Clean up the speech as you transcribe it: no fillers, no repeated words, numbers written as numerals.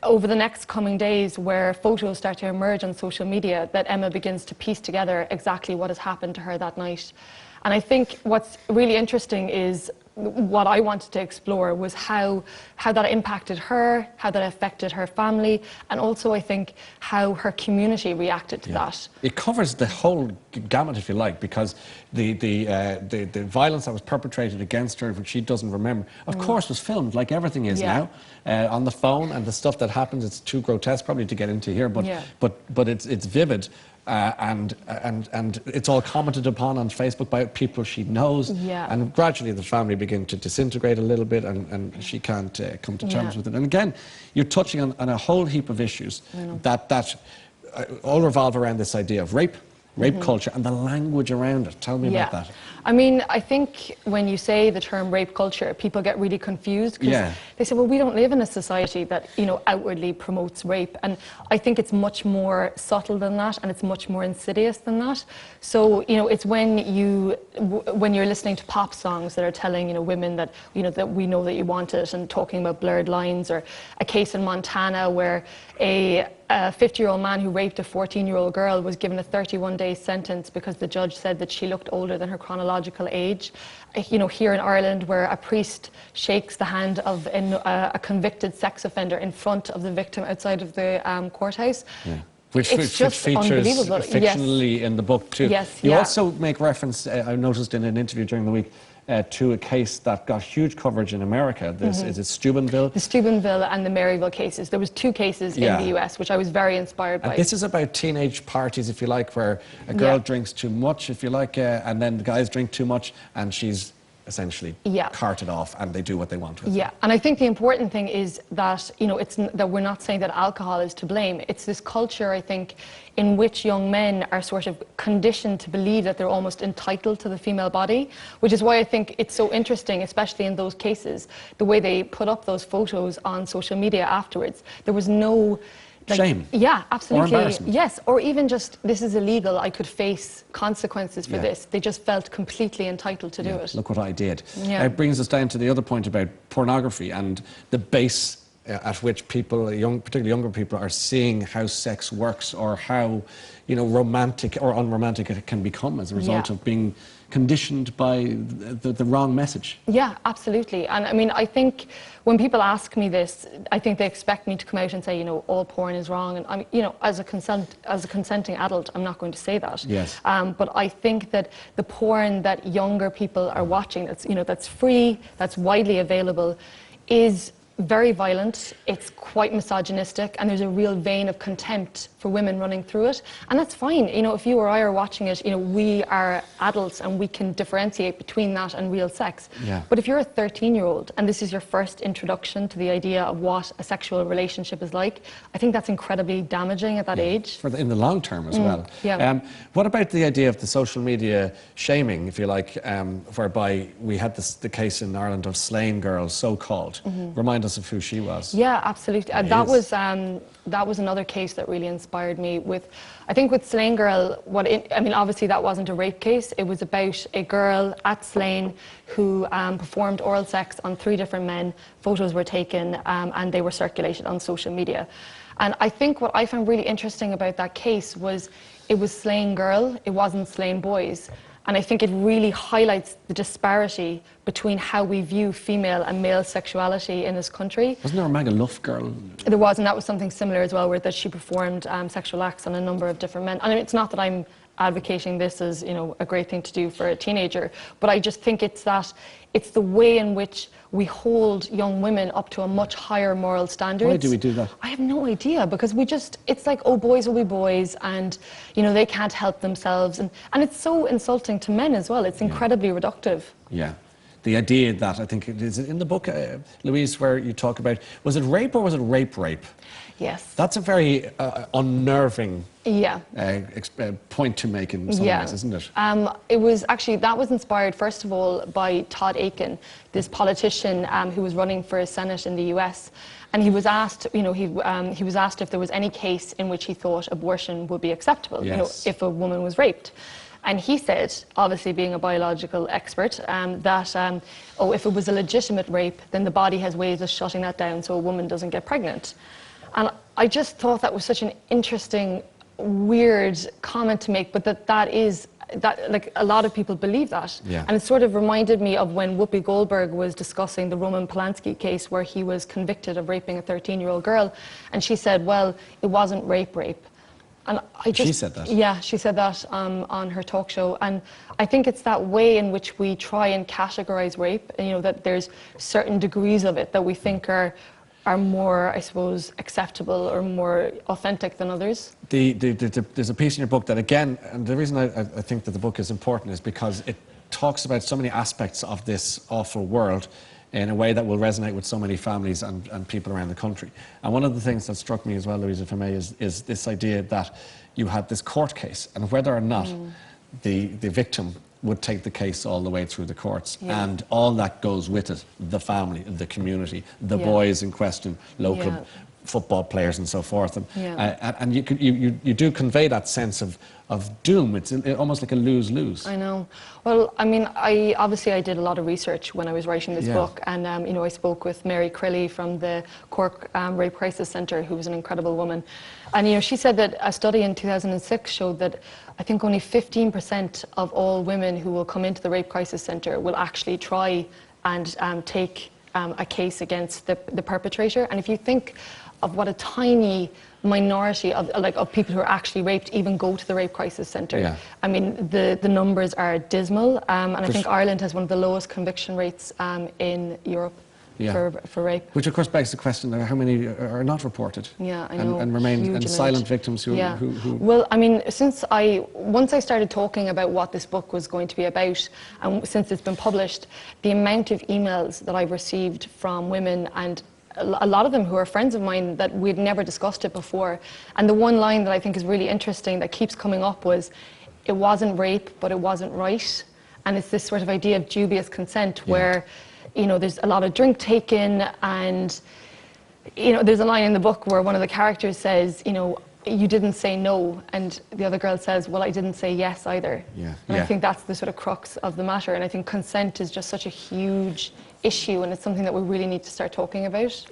over the next coming days, where photos start to emerge on social media, that Emma begins to piece together exactly what has happened to her that night. And I think what's really interesting is what I wanted to explore was how that impacted her, how that affected her family, and also I think how her community reacted to that. It covers the whole gamut, if you like, because the violence that was perpetrated against her, which she doesn't remember, of course was filmed, like everything is now, on the phone, and the stuff that happens, it's too grotesque probably to get into here, but it's vivid. And it's all commented upon on Facebook by people she knows, and gradually the family begin to disintegrate a little bit, and she can't come to terms with it. And again, you're touching on a whole heap of issues that all revolve around this idea of rape culture and the language around it. Tell me about that. I mean, I think when you say the term rape culture, people get really confused because they say, well, we don't live in a society that, you know, outwardly promotes rape. And I think it's much more subtle than that, and it's much more insidious than that. So, you know, it's when you're listening to pop songs that are telling, you know, women that, you know, that we know that you want it, and talking about blurred lines, or a case in Montana where a 50-year-old man who raped a 14-year-old girl was given a 31-day sentence because the judge said that she looked older than her chronological age. You know, here in Ireland, where a priest shakes the hand of a convicted sex offender in front of the victim outside of the courthouse. Which features fictionally in the book too. You also make reference, I noticed in an interview during the week, to a case that got huge coverage in America. This is it Steubenville? The Steubenville and the Maryville cases. There was 2 cases in the US, which I was very inspired by. And this is about teenage parties, if you like, where a girl drinks too much, if you like, and then the guys drink too much, and she's essentially carted off, and they do what they want with it. And I think the important thing is that, you know, it's that we're not saying that alcohol is to blame. It's this culture, I think, in which young men are sort of conditioned to believe that they're almost entitled to the female body, which is why I think it's so interesting, especially in those cases, the way they put up those photos on social media afterwards. There was no shame. Yeah, absolutely. Or embarrassment. Yes, or even just, this is illegal, I could face consequences for this. They just felt completely entitled to do it. Look what I did. It brings us down to the other point about pornography and the base at which people, particularly younger people, are seeing how sex works, or how, you know, romantic or unromantic it can become as a result of being conditioned by the wrong message. Yeah, absolutely. And I mean, I think when people ask me this, I think they expect me to come out and say, you know, all porn is wrong. And I'm, you know, as a consenting adult, I'm not going to say that. Yes. But I think that the porn that younger people are watching, that's, you know, that's free, that's widely available, is very violent, it's quite misogynistic, and there's a real vein of contempt for women running through it. And that's fine. You know, if you or I are watching it, you know, we are adults and we can differentiate between that and real sex. But if you're a 13-year-old and this is your first introduction to the idea of what a sexual relationship is like, I think that's incredibly damaging at that age. In the long term as well. What about the idea of the social media shaming, if you like, whereby we had the case in Ireland of Slane Girl, so-called. Remind us of who she was. Yeah, absolutely. That was another case that really inspired me. I think with Slane Girl, I mean, obviously that wasn't a rape case. It was about a girl at Slane who performed oral sex on 3 different men. Photos were taken and they were circulated on social media. And I think what I found really interesting about that case was it was Slane Girl, it wasn't Slane Boys. And I think it really highlights the disparity between how we view female and male sexuality in this country. Wasn't there a Magaluf girl? There was, and that was something similar as well, where that she performed sexual acts on a number of different men. And it's not that I'm advocating this as, you know, a great thing to do for a teenager, but I just think it's the way in which we hold young women up to a much higher moral standard. Why do we do that? I have no idea, because it's like, oh, boys will be boys, and, you know, they can't help themselves, and it's so insulting to men as well. It's incredibly reductive. Yeah. The idea that, I think it is in the book, Louise, where you talk about, was it rape or was it rape? Yes. That's a very unnerving point to make in some ways, isn't it? It was actually, that was inspired first of all by Todd Akin, this politician who was running for Senate in the US. And he was asked, you know, he was asked if there was any case in which he thought abortion would be acceptable, you know, if a woman was raped. And he said, obviously being a biological expert, that, oh, if it was a legitimate rape, then the body has ways of shutting that down so a woman doesn't get pregnant. And I just thought that was such an interesting, weird comment to make, but that like a lot of people believe that. Yeah. And it sort of reminded me of when Whoopi Goldberg was discussing the Roman Polanski case where he was convicted of raping a 13-year-old girl, and she said, well, it wasn't rape. And she said that? Yeah, she said that on her talk show. And I think it's that way in which we try and categorize rape, you know, that there's certain degrees of it that we think are more, I suppose, acceptable or more authentic than others. There's a piece in your book that, again, and the reason I think that the book is important is because it talks about so many aspects of this awful world in a way that will resonate with so many families and people around the country. And one of the things that struck me as well, Louise, if I may, is this idea that you had this court case, and whether or not the victim would take the case all the way through the courts, and all that goes with it, the family, the community, the boys in question, local football players and so forth. And you do convey that sense of doom. It's almost like a lose-lose. I know. Well, I mean, I did a lot of research when I was writing this book, and you know, I spoke with Mary Crilly from the Cork Rape Crisis Centre, who was an incredible woman. And you know, she said that a study in 2006 showed that I think only 15% of all women who will come into the Rape Crisis Centre will actually try and take a case against the perpetrator. And if you think of what a tiny minority of people who are actually raped even go to the Rape Crisis Centre. I mean, the numbers are dismal, and I think Ireland has one of the lowest conviction rates in Europe for rape. Which of course begs the question, how many are not reported? Yeah, I know. And remain and silent victims who... Well, I mean, once I started talking about what this book was going to be about, and since it's been published, the amount of emails that I've received from women, and a lot of them who are friends of mine, that we'd never discussed it before. And the one line that I think is really interesting that keeps coming up was, it wasn't rape, but it wasn't right. And it's this sort of idea of dubious consent where, you know, there's a lot of drink taken, and, you know, there's a line in the book where one of the characters says, you know, you didn't say no, and the other girl says, well, I didn't say yes either. And I think that's the sort of crux of the matter, and I think consent is just such a huge issue, and it's something that we really need to start talking about.